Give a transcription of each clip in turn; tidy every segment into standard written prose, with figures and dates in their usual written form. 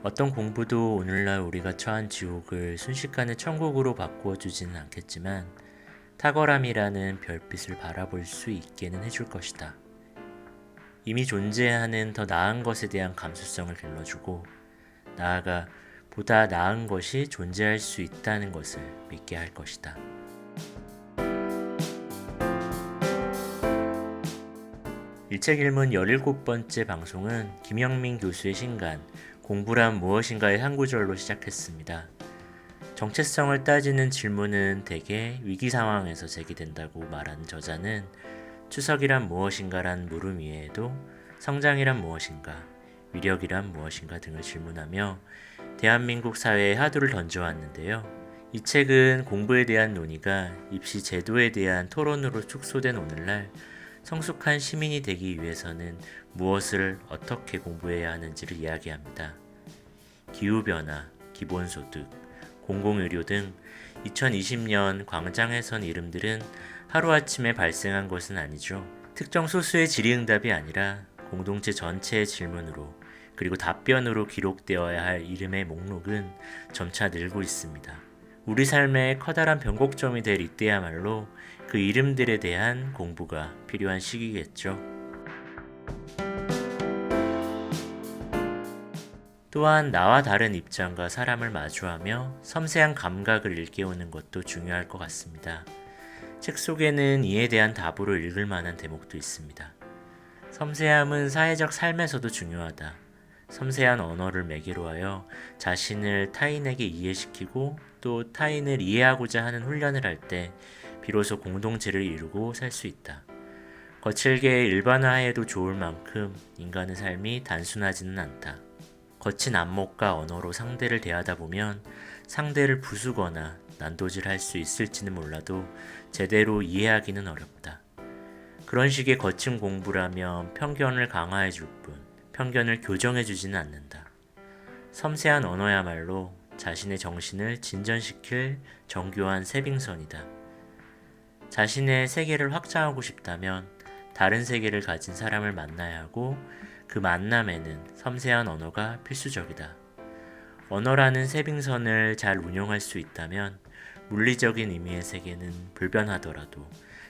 어떤 공부도 오늘날 우리가 처한 지옥을 순식간에 천국으로 바꾸어 주지는 않겠지만 탁월함이라는 별빛을 바라볼 수 있게는 해줄 것이다. 이미 존재하는 더 나은 것에 대한 감수성을 길러주고 나아가 보다 나은 것이 존재할 수 있다는 것을 믿게 할 것이다. 일책일문 17번째 방송은 김영민 교수의 신간 공부란 무엇인가의 한 구절로 시작했습니다. 정체성을 따지는 질문은 대개 위기 상황에서 제기된다고 말한 저자는 추석이란 무엇인가란 물음 이외에도 성장이란 무엇인가, 위력이란 무엇인가 등을 질문하며 대한민국 사회에 하두를 던져왔는데요. 이 책은 공부에 대한 논의가 입시 제도에 대한 토론으로 축소된 오늘날 성숙한 시민이 되기 위해서는 무엇을 어떻게 공부해야 하는지를 이야기합니다. 기후변화, 기본소득, 공공의료 등 2020년 광장에 선 이름들은 하루아침에 발생한 것은 아니죠. 특정 소수의 질의응답이 아니라 공동체 전체의 질문으로 그리고 답변으로 기록되어야 할 이름의 목록은 점차 늘고 있습니다. 우리 삶의 커다란 변곡점이 될 이때야말로 그 이름들에 대한 공부가 필요한 시기겠죠. 또한 나와 다른 입장과 사람을 마주하며 섬세한 감각을 일깨우는 것도 중요할 것 같습니다. 책 속에는 이에 대한 답으로 읽을 만한 대목도 있습니다. 섬세함은 사회적 삶에서도 중요하다. 섬세한 언어를 매개로 하여 자신을 타인에게 이해시키고 또 타인을 이해하고자 하는 훈련을 할 때 비로소 공동체를 이루고 살 수 있다. 거칠게 일반화해도 좋을 만큼 인간의 삶이 단순하지는 않다. 거친 안목과 언어로 상대를 대하다 보면 상대를 부수거나 난도질할 수 있을지는 몰라도 제대로 이해하기는 어렵다. 그런 식의 거친 공부라면 편견을 강화해 줄 뿐 편견을 교정해 주지는 않는다. 섬세한 언어야말로 자신의 정신을 진전시킬 정교한 세빙선이다. 자신의 세계를 확장하고 싶다면 다른 세계를 가진 사람을 만나야 하고 그 만남에는 섬세한 언어가 필수적이다. 언어라는 세빙선을 잘 운용할 수 있다면 물리적인 의미의 세계는 불변하더라도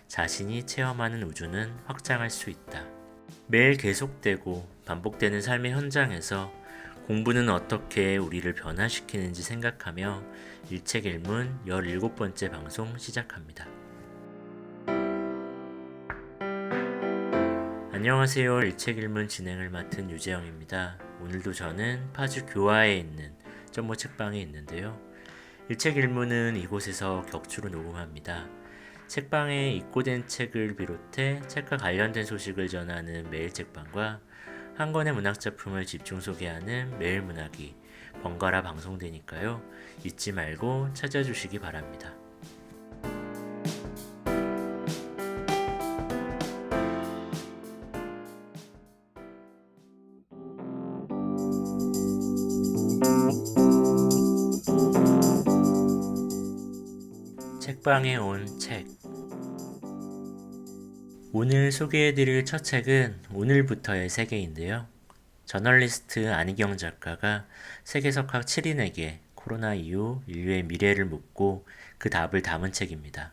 자신이 체험하는 우주는 확장할 수 있다. 매일 계속되고 반복되는 삶의 현장에서 공부는 어떻게 우리를 변화시키는지 생각하며 일책일문 17번째 방송 시작합니다. 안녕하세요. 일책일문 진행을 맡은 유재영입니다. 오늘도 저는 파주 교화에 있는 점모 책방에 있는데요. 일책일문은 이곳에서 격주로 녹음합니다. 책방에 입고된 책을 비롯해 책과 관련된 소식을 전하는 매일 책방과 한 권의 문학작품을 집중 소개하는 매일 문학이 번갈아 방송되니까요. 잊지 말고 찾아주시기 바랍니다. 책방에 온 책. 오늘 소개해드릴 첫 책은 오늘부터의 세계인데요. 저널리스트 안희경 작가가 세계석학 7인에게 코로나 이후 인류의 미래를 묻고 그 답을 담은 책입니다.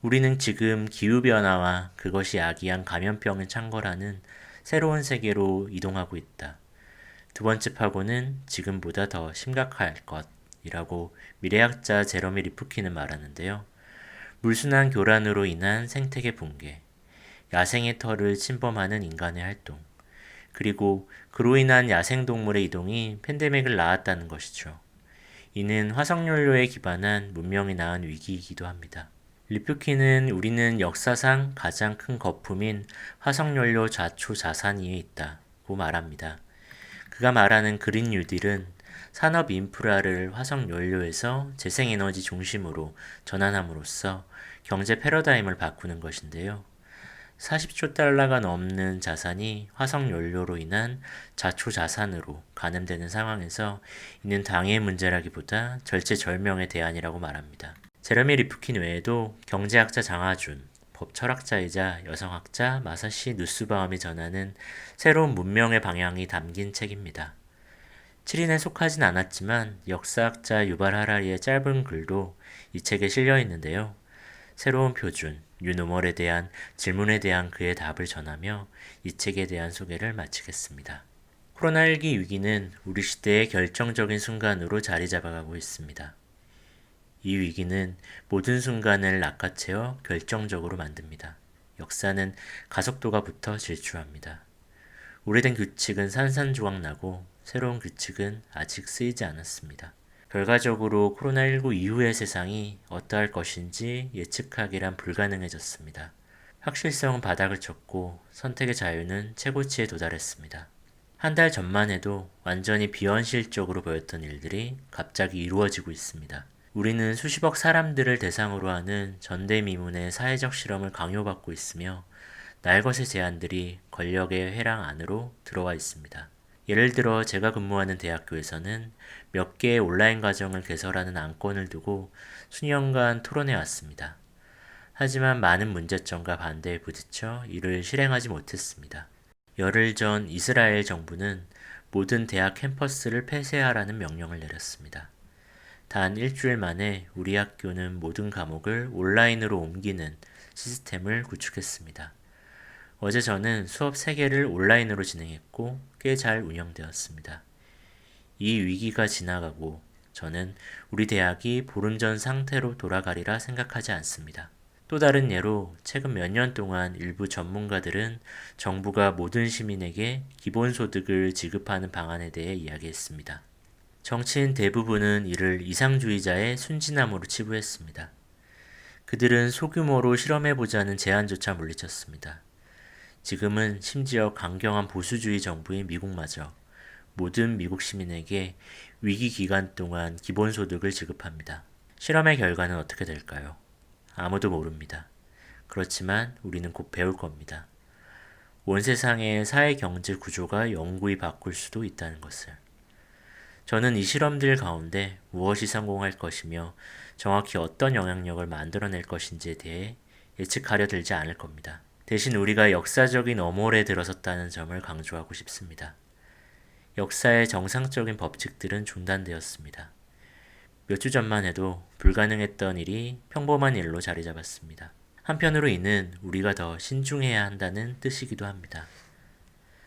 우리는 지금 기후변화와 그것이 야기한 감염병을 창궐하는 새로운 세계로 이동하고 있다. 두 번째 파고는 지금보다 더 심각할 것이라고 미래학자 제러미 리프킨은 말하는데요. 물순환 교란으로 인한 생태계 붕괴, 야생의 털을 침범하는 인간의 활동, 그리고 그로 인한 야생동물의 이동이 팬데믹을 낳았다는 것이죠. 이는 화석연료에 기반한 문명이 낳은 위기이기도 합니다. 리프킨은 우리는 역사상 가장 큰 거품인 화석연료 자초자산 위에 있다고 말합니다. 그가 말하는 그린 뉴딜은 산업 인프라를 화석연료에서 재생에너지 중심으로 전환함으로써 경제 패러다임을 바꾸는 것인데요. 40조 달러가 넘는 자산이 화석연료로 인한 자초자산으로 가늠되는 상황에서 이는 당의 문제라기보다 절체절명의 대안이라고 말합니다. 제러미 리프킨 외에도 경제학자 장하준, 법철학자이자 여성학자 마사시 누스바움이 전하는 새로운 문명의 방향이 담긴 책입니다. 7인에 속하진 않았지만 역사학자 유발 하라리의 짧은 글도 이 책에 실려 있는데요. 새로운 표준, 뉴노멀에 대한 질문에 대한 그의 답을 전하며 이 책에 대한 소개를 마치겠습니다. 코로나19 위기는 우리 시대의 결정적인 순간으로 자리 잡아가고 있습니다. 이 위기는 모든 순간을 낚아채어 결정적으로 만듭니다. 역사는 가속도가 붙어 질주합니다. 오래된 규칙은 산산조각나고 새로운 규칙은 아직 쓰이지 않았습니다. 결과적으로 코로나19 이후의 세상이 어떠할 것인지 예측하기란 불가능해졌습니다. 확실성은 바닥을 쳤고 선택의 자유는 최고치에 도달했습니다. 한 달 전만 해도 완전히 비현실적으로 보였던 일들이 갑자기 이루어지고 있습니다. 우리는 수십억 사람들을 대상으로 하는 전대미문의 사회적 실험을 강요받고 있으며 날것의 제안들이 권력의 회랑 안으로 들어와 있습니다. 예를 들어 제가 근무하는 대학교에서는 몇 개의 온라인 과정을 개설하는 안건을 두고 수년간 토론해 왔습니다. 하지만 많은 문제점과 반대에 부딪혀 이를 실행하지 못했습니다. 열흘 전 이스라엘 정부는 모든 대학 캠퍼스를 폐쇄하라는 명령을 내렸습니다. 단 일주일 만에 우리 학교는 모든 과목을 온라인으로 옮기는 시스템을 구축했습니다. 어제 저는 수업 3개를 온라인으로 진행했고 꽤 잘 운영되었습니다. 이 위기가 지나가고 저는 우리 대학이 보름 전 상태로 돌아가리라 생각하지 않습니다. 또 다른 예로 최근 몇 년 동안 일부 전문가들은 정부가 모든 시민에게 기본소득을 지급하는 방안에 대해 이야기했습니다. 정치인 대부분은 이를 이상주의자의 순진함으로 치부했습니다. 그들은 소규모로 실험해보자는 제안조차 물리쳤습니다. 지금은 심지어 강경한 보수주의 정부인 미국마저 모든 미국 시민에게 위기 기간 동안 기본소득을 지급합니다. 실험의 결과는 어떻게 될까요? 아무도 모릅니다. 그렇지만 우리는 곧 배울 겁니다. 온 세상의 사회 경제 구조가 영구히 바꿀 수도 있다는 것을. 저는 이 실험들 가운데 무엇이 성공할 것이며 정확히 어떤 영향력을 만들어낼 것인지에 대해 예측하려 들지 않을 겁니다. 대신 우리가 역사적인 어몰에 들어섰다는 점을 강조하고 싶습니다. 역사의 정상적인 법칙들은 중단되었습니다. 몇 주 전만 해도 불가능했던 일이 평범한 일로 자리 잡았습니다. 한편으로 이는 우리가 더 신중해야 한다는 뜻이기도 합니다.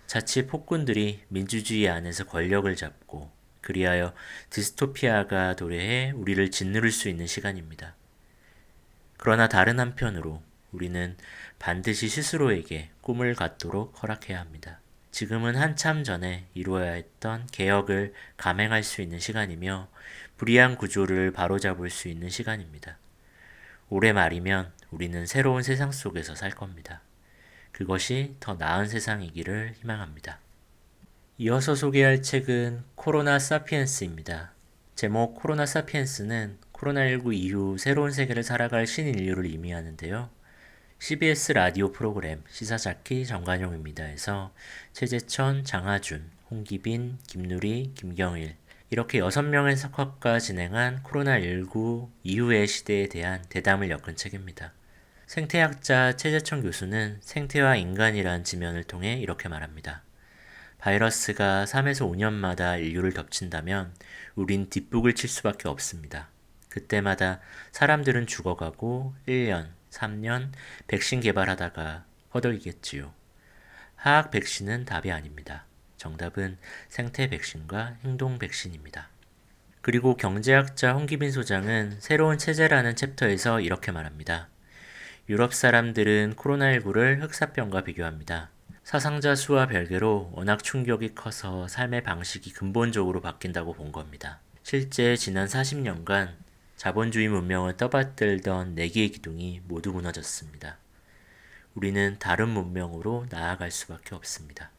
자칫 폭군들이 민주주의 안에서 권력을 잡고 그리하여 디스토피아가 도래해 우리를 짓누를 수 있는 시간입니다. 그러나 다른 한편으로 우리는 반드시 스스로에게 꿈을 갖도록 허락해야 합니다. 지금은 한참 전에 이루어야 했던 개혁을 감행할 수 있는 시간이며 불이한 구조를 바로잡을 수 있는 시간입니다. 올해 말이면 우리는 새로운 세상 속에서 살 겁니다. 그것이 더 나은 세상이기를 희망합니다. 이어서 소개할 책은 코로나 사피엔스입니다. 제목 코로나 사피엔스는 코로나19 이후 새로운 세계를 살아갈 신인류를 의미하는데요. CBS 라디오 프로그램 시사자키 정관용입니다에서 최재천, 장하준, 홍기빈, 김누리, 김경일 이렇게 6명의 석학과 진행한 코로나19 이후의 시대에 대한 대담을 엮은 책입니다. 생태학자 최재천 교수는 생태와 인간이란 지면을 통해 이렇게 말합니다. 바이러스가 3에서 5년마다 인류를 덮친다면 우린 뒷북을 칠 수밖에 없습니다. 그때마다 사람들은 죽어가고 1년, 3년 백신 개발하다가 허덕이겠지요. 화학 백신은 답이 아닙니다. 정답은 생태 백신과 행동 백신입니다. 그리고 경제학자 홍기빈 소장은 새로운 체제라는 챕터에서 이렇게 말합니다. 유럽 사람들은 코로나19를 흑사병과 비교합니다. 사상자 수와 별개로 워낙 충격이 커서 삶의 방식이 근본적으로 바뀐다고 본 겁니다. 실제 지난 40년간 자본주의 문명을 떠받들던 4개의 기둥이 모두 무너졌습니다. 우리는 다른 문명으로 나아갈 수밖에 없습니다.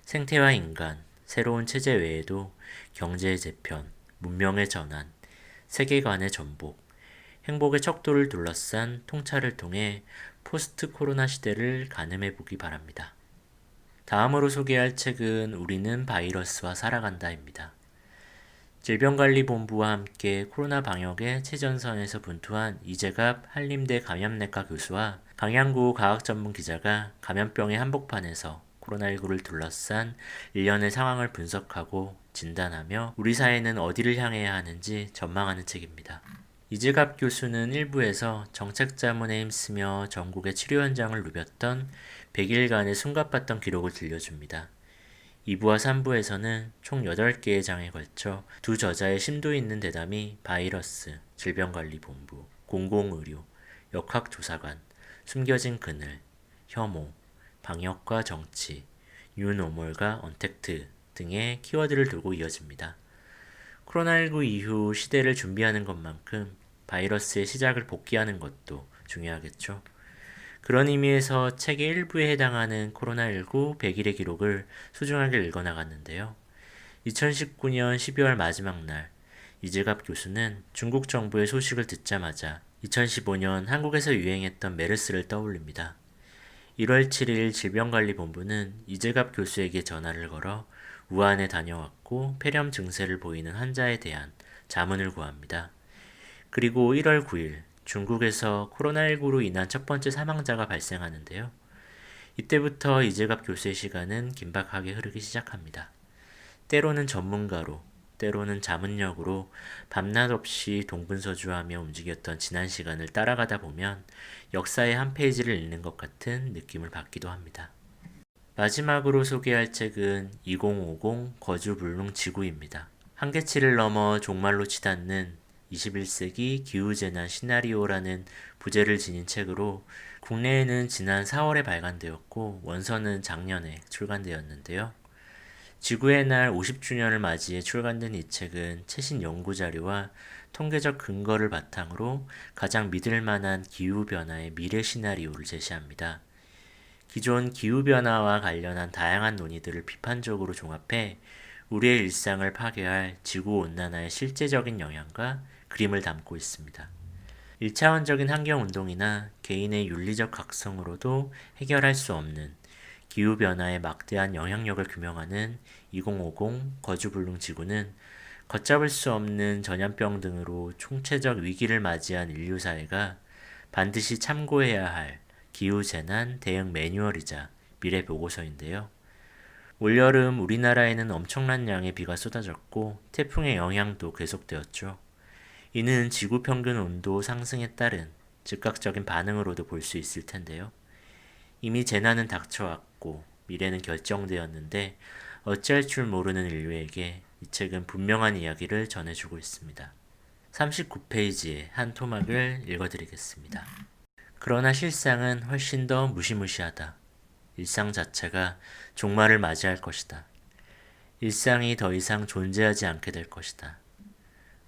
생태와 인간, 새로운 체제 외에도 경제의 재편, 문명의 전환, 세계관의 전복, 행복의 척도를 둘러싼 통찰을 통해 포스트 코로나 시대를 가늠해 보기 바랍니다. 다음으로 소개할 책은 우리는 바이러스와 살아간다입니다. 질병관리본부와 함께 코로나 방역의 최전선에서 분투한 이재갑 한림대 감염내과 교수와 강양구 과학전문 기자가 감염병의 한복판에서 코로나19를 둘러싼 일련의 상황을 분석하고 진단하며 우리 사회는 어디를 향해야 하는지 전망하는 책입니다. 이재갑 교수는 1부에서 정책자문에 힘쓰며 전국의 치료 현장을 누볐던 100일간의 숨가팠던 기록을 들려줍니다. 2부와 3부에서는 총 8개의 장에 걸쳐 두 저자의 심도 있는 대담이 바이러스, 질병관리본부, 공공의료, 역학조사관, 숨겨진 그늘, 혐오, 방역과 정치, 뉴노멀과 언택트 등의 키워드를 두고 이어집니다. 코로나19 이후 시대를 준비하는 것만큼 바이러스의 시작을 복귀하는 것도 중요하겠죠. 그런 의미에서 책의 일부에 해당하는 코로나19 100일의 기록을 소중하게 읽어나갔는데요. 2019년 12월 마지막 날, 이재갑 교수는 중국 정부의 소식을 듣자마자 2015년 한국에서 유행했던 메르스를 떠올립니다. 1월 7일 질병관리본부는 이재갑 교수에게 전화를 걸어 우한에 다녀왔고 폐렴 증세를 보이는 환자에 대한 자문을 구합니다. 그리고 1월 9일 중국에서 코로나19로 인한 첫 번째 사망자가 발생하는데요. 이때부터 이재갑 교수의 시간은 긴박하게 흐르기 시작합니다. 때로는 전문가로, 때로는 자문역으로 밤낮 없이 동분서주하며 움직였던 지난 시간을 따라가다 보면 역사의 한 페이지를 읽는 것 같은 느낌을 받기도 합니다. 마지막으로 소개할 책은 2050 거주불능 지구입니다. 한계치를 넘어 종말로 치닫는 21세기 기후재난 시나리오라는 부제를 지닌 책으로 국내에는 지난 4월에 발간되었고 원서는 작년에 출간되었는데요. 지구의 날 50주년을 맞이해 출간된 이 책은 최신 연구자료와 통계적 근거를 바탕으로 가장 믿을 만한 기후변화의 미래 시나리오를 제시합니다. 기존 기후변화와 관련한 다양한 논의들을 비판적으로 종합해 우리의 일상을 파괴할 지구온난화의 실제적인 영향과 그림을 담고 있습니다. 1차원적인 환경운동이나 개인의 윤리적 각성으로도 해결할 수 없는 기후변화의 막대한 영향력을 규명하는 2050 거주불능 지구는 걷잡을 수 없는 전염병 등으로 총체적 위기를 맞이한 인류사회가 반드시 참고해야 할 기후재난 대응 매뉴얼이자 미래보고서인데요. 올여름 우리나라에는 엄청난 양의 비가 쏟아졌고 태풍의 영향도 계속되었죠. 이는 지구 평균 온도 상승에 따른 즉각적인 반응으로도 볼 수 있을 텐데요. 이미 재난은 닥쳐왔고 미래는 결정되었는데 어찌할 줄 모르는 인류에게 이 책은 분명한 이야기를 전해주고 있습니다. 39페이지의 한 토막을 읽어드리겠습니다. 그러나 실상은 훨씬 더 무시무시하다. 일상 자체가 종말을 맞이할 것이다. 일상이 더 이상 존재하지 않게 될 것이다.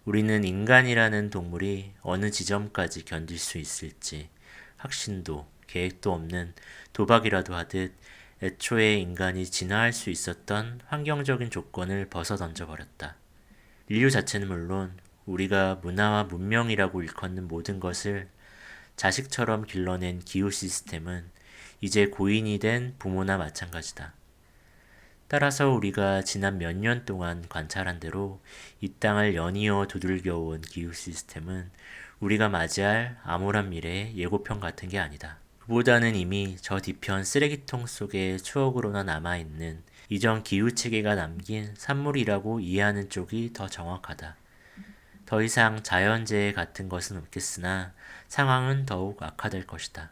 우리는 인간이라는 동물이 어느 지점까지 견딜 수 있을지 확신도 계획도 없는 도박이라도 하듯 애초에 인간이 진화할 수 있었던 환경적인 조건을 벗어 던져버렸다. 인류 자체는 물론 우리가 문화와 문명이라고 일컫는 모든 것을 자식처럼 길러낸 기후 시스템은 이제 고인이 된 부모나 마찬가지다. 따라서 우리가 지난 몇 년 동안 관찰한 대로 이 땅을 연이어 두들겨온 기후 시스템은 우리가 맞이할 암울한 미래의 예고편 같은 게 아니다. 그보다는 이미 저 뒤편 쓰레기통 속에 추억으로나 남아있는 이전 기후체계가 남긴 산물이라고 이해하는 쪽이 더 정확하다. 더 이상 자연재해 같은 것은 없겠으나 상황은 더욱 악화될 것이다.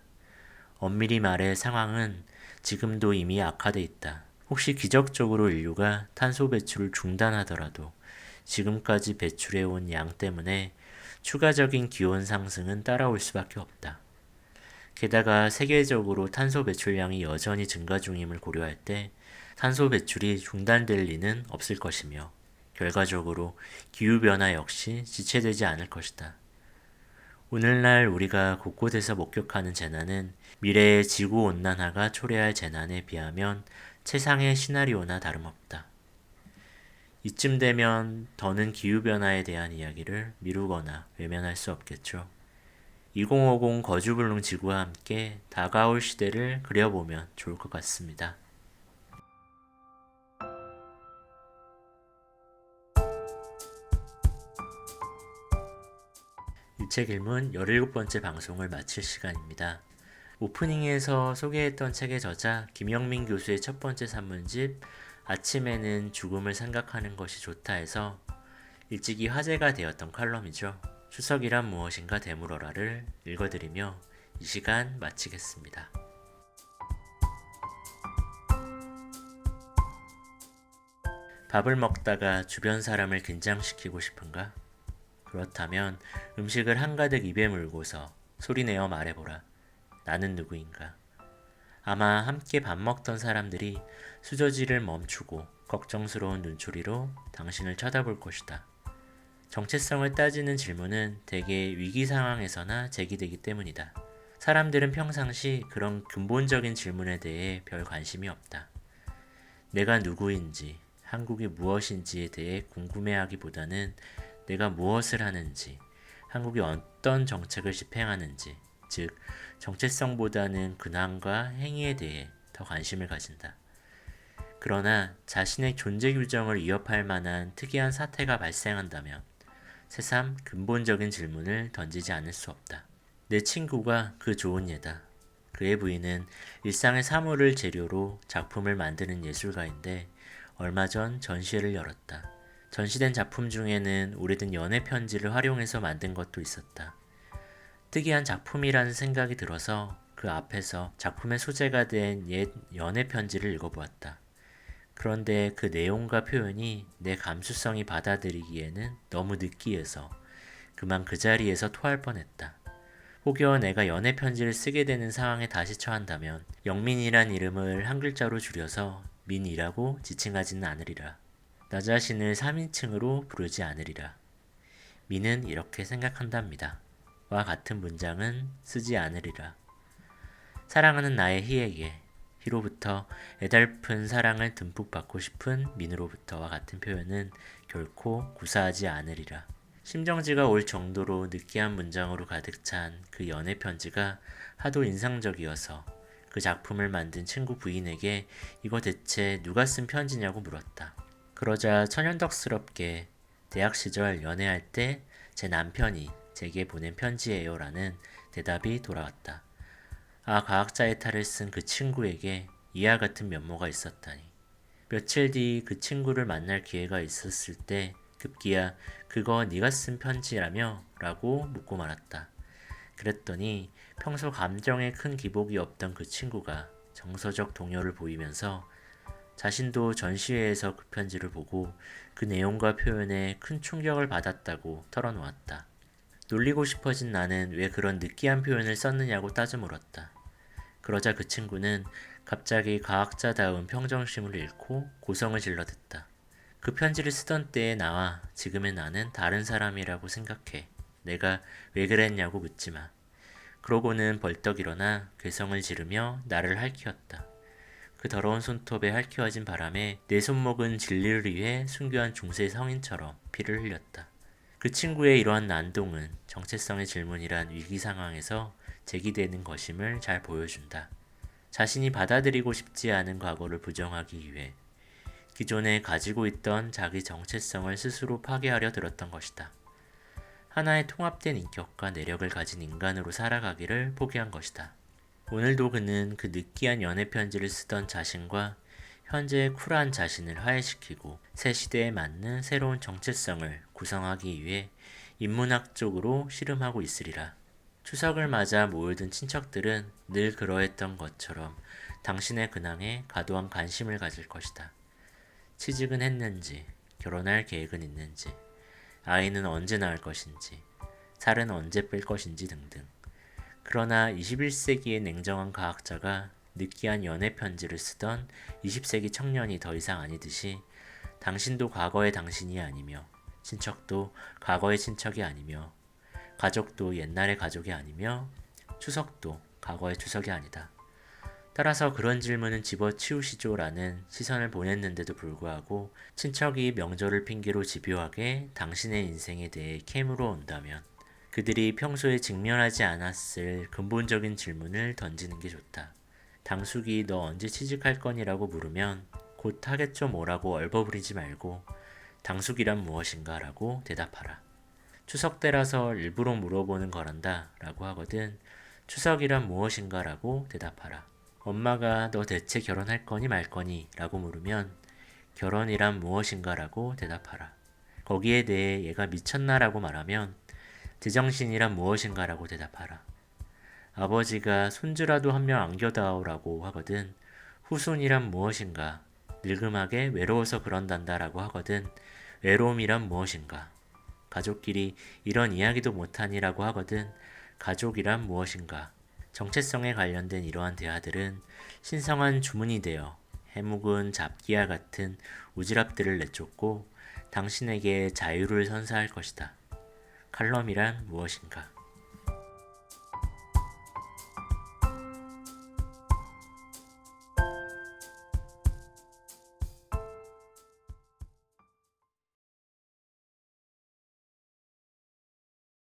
엄밀히 말해 상황은 지금도 이미 악화돼 있다. 혹시 기적적으로 인류가 탄소 배출을 중단하더라도 지금까지 배출해온 양 때문에 추가적인 기온 상승은 따라올 수밖에 없다. 게다가 세계적으로 탄소 배출량이 여전히 증가 중임을 고려할 때 탄소 배출이 중단될 리는 없을 것이며 결과적으로 기후변화 역시 지체되지 않을 것이다. 오늘날 우리가 곳곳에서 목격하는 재난은 미래의 지구온난화가 초래할 재난에 비하면 최상의 시나리오나 다름없다. 이쯤 되면 더는 기후변화에 대한 이야기를 미루거나 외면할 수 없겠죠. 2050 거주불능 지구와 함께 다가올 시대를 그려보면 좋을 것 같습니다. 일책일문 17번째 방송을 마칠 시간입니다. 오프닝에서 소개했던 책의 저자 김영민 교수의 첫 번째 산문집 아침에는 죽음을 생각하는 것이 좋다에서 일찍이 화제가 되었던 칼럼이죠. 추석이란 무엇인가 되물어라를 읽어드리며 이 시간 마치겠습니다. 밥을 먹다가 주변 사람을 긴장시키고 싶은가? 그렇다면 음식을 한가득 입에 물고서 소리내어 말해보라. 나는 누구인가? 아마 함께 밥 먹던 사람들이 수저질을 멈추고 걱정스러운 눈초리로 당신을 쳐다볼 것이다. 정체성을 따지는 질문은 대개 위기 상황에서나 제기되기 때문이다. 사람들은 평상시 그런 근본적인 질문에 대해 별 관심이 없다. 내가 누구인지, 한국이 무엇인지에 대해 궁금해하기보다는 내가 무엇을 하는지, 한국이 어떤 정책을 집행하는지, 즉 정체성보다는 근황과 행위에 대해 더 관심을 가진다. 그러나 자신의 존재 규정을 위협할 만한 특이한 사태가 발생한다면 새삼 근본적인 질문을 던지지 않을 수 없다. 내 친구가 그 좋은 예다. 그의 부인은 일상의 사물을 재료로 작품을 만드는 예술가인데 얼마 전 전시회를 열었다. 전시된 작품 중에는 오래된 연애 편지를 활용해서 만든 것도 있었다. 특이한 작품이라는 생각이 들어서 그 앞에서 작품의 소재가 된 옛 연애 편지를 읽어보았다. 그런데 그 내용과 표현이 내 감수성이 받아들이기에는 너무 느끼해서 그만 그 자리에서 토할 뻔했다. 혹여 내가 연애 편지를 쓰게 되는 상황에 다시 처한다면 영민이란 이름을 한 글자로 줄여서 민이라고 지칭하지는 않으리라. 나 자신을 3인칭으로 부르지 않으리라. 민은 이렇게 생각한답니다. 와 같은 문장은 쓰지 않으리라. 사랑하는 나의 희에게 희로부터 애달픈 사랑을 듬뿍 받고 싶은 민으로부터와 같은 표현은 결코 구사하지 않으리라. 심정지가 올 정도로 느끼한 문장으로 가득 찬 그 연애 편지가 하도 인상적이어서 그 작품을 만든 친구 부인에게 이거 대체 누가 쓴 편지냐고 물었다. 그러자 천연덕스럽게 대학 시절 연애할 때 제 남편이 제게 보낸 편지예요 라는 대답이 돌아왔다. 아, 과학자의 탈을 쓴 그 친구에게 이와 같은 면모가 있었다니. 며칠 뒤 그 친구를 만날 기회가 있었을 때 급기야 그거 네가 쓴 편지라며? 라고 묻고 말았다. 그랬더니 평소 감정에 큰 기복이 없던 그 친구가 정서적 동요를 보이면서 자신도 전시회에서 그 편지를 보고 그 내용과 표현에 큰 충격을 받았다고 털어놓았다. 놀리고 싶어진 나는 왜 그런 느끼한 표현을 썼느냐고 따져 물었다. 그러자 그 친구는 갑자기 과학자다운 평정심을 잃고 고성을 질러댔다. 그 편지를 쓰던 때의 나와 지금의 나는 다른 사람이라고 생각해. 내가 왜 그랬냐고 묻지 마. 그러고는 벌떡 일어나 괴성을 지르며 나를 할퀴었다. 그 더러운 손톱에 할퀴어진 바람에 내 손목은 진리를 위해 순교한 중세 성인처럼 피를 흘렸다. 그 친구의 이러한 난동은 정체성의 질문이란 위기 상황에서 제기되는 것임을 잘 보여준다. 자신이 받아들이고 싶지 않은 과거를 부정하기 위해 기존에 가지고 있던 자기 정체성을 스스로 파괴하려 들었던 것이다. 하나의 통합된 인격과 내력을 가진 인간으로 살아가기를 포기한 것이다. 오늘도 그는 그 느끼한 연애 편지를 쓰던 자신과 현재의 쿨한 자신을 화해시키고 새 시대에 맞는 새로운 정체성을 구성하기 위해 인문학적으로 씨름하고 있으리라. 추석을 맞아 모여든 친척들은 늘 그러했던 것처럼 당신의 근황에 과도한 관심을 가질 것이다. 취직은 했는지, 결혼할 계획은 있는지, 아이는 언제 낳을 것인지, 살은 언제 뺄 것인지 등등. 그러나 21세기의 냉정한 과학자가 느끼한 연애 편지를 쓰던 20세기 청년이 더 이상 아니듯이 당신도 과거의 당신이 아니며 친척도 과거의 친척이 아니며 가족도 옛날의 가족이 아니며 추석도 과거의 추석이 아니다. 따라서 그런 질문은 집어치우시죠 라는 시선을 보냈는데도 불구하고 친척이 명절을 핑계로 집요하게 당신의 인생에 대해 캐물어 온다면 그들이 평소에 직면하지 않았을 근본적인 질문을 던지는 게 좋다. 당숙이 너 언제 취직할 거니라고 물으면 곧 하겠죠 뭐라고 얼버무리지 말고 당숙이란 무엇인가 라고 대답하라. 추석 때라서 일부러 물어보는 거란다 라고 하거든 추석이란 무엇인가 라고 대답하라. 엄마가 너 대체 결혼할 거니 말 거니 라고 물으면 결혼이란 무엇인가 라고 대답하라. 거기에 대해 얘가 미쳤나 라고 말하면 제정신이란 무엇인가 라고 대답하라. 아버지가 손주라도 한 명 안겨다오라고 하거든 후손이란 무엇인가, 늙음하게 외로워서 그런단다 라고 하거든 외로움이란 무엇인가, 가족끼리 이런 이야기도 못하니라고 하거든 가족이란 무엇인가. 정체성에 관련된 이러한 대화들은 신성한 주문이 되어 해묵은 잡기와 같은 우지랖들을 내쫓고 당신에게 자유를 선사할 것이다. 칼럼이란 무엇인가.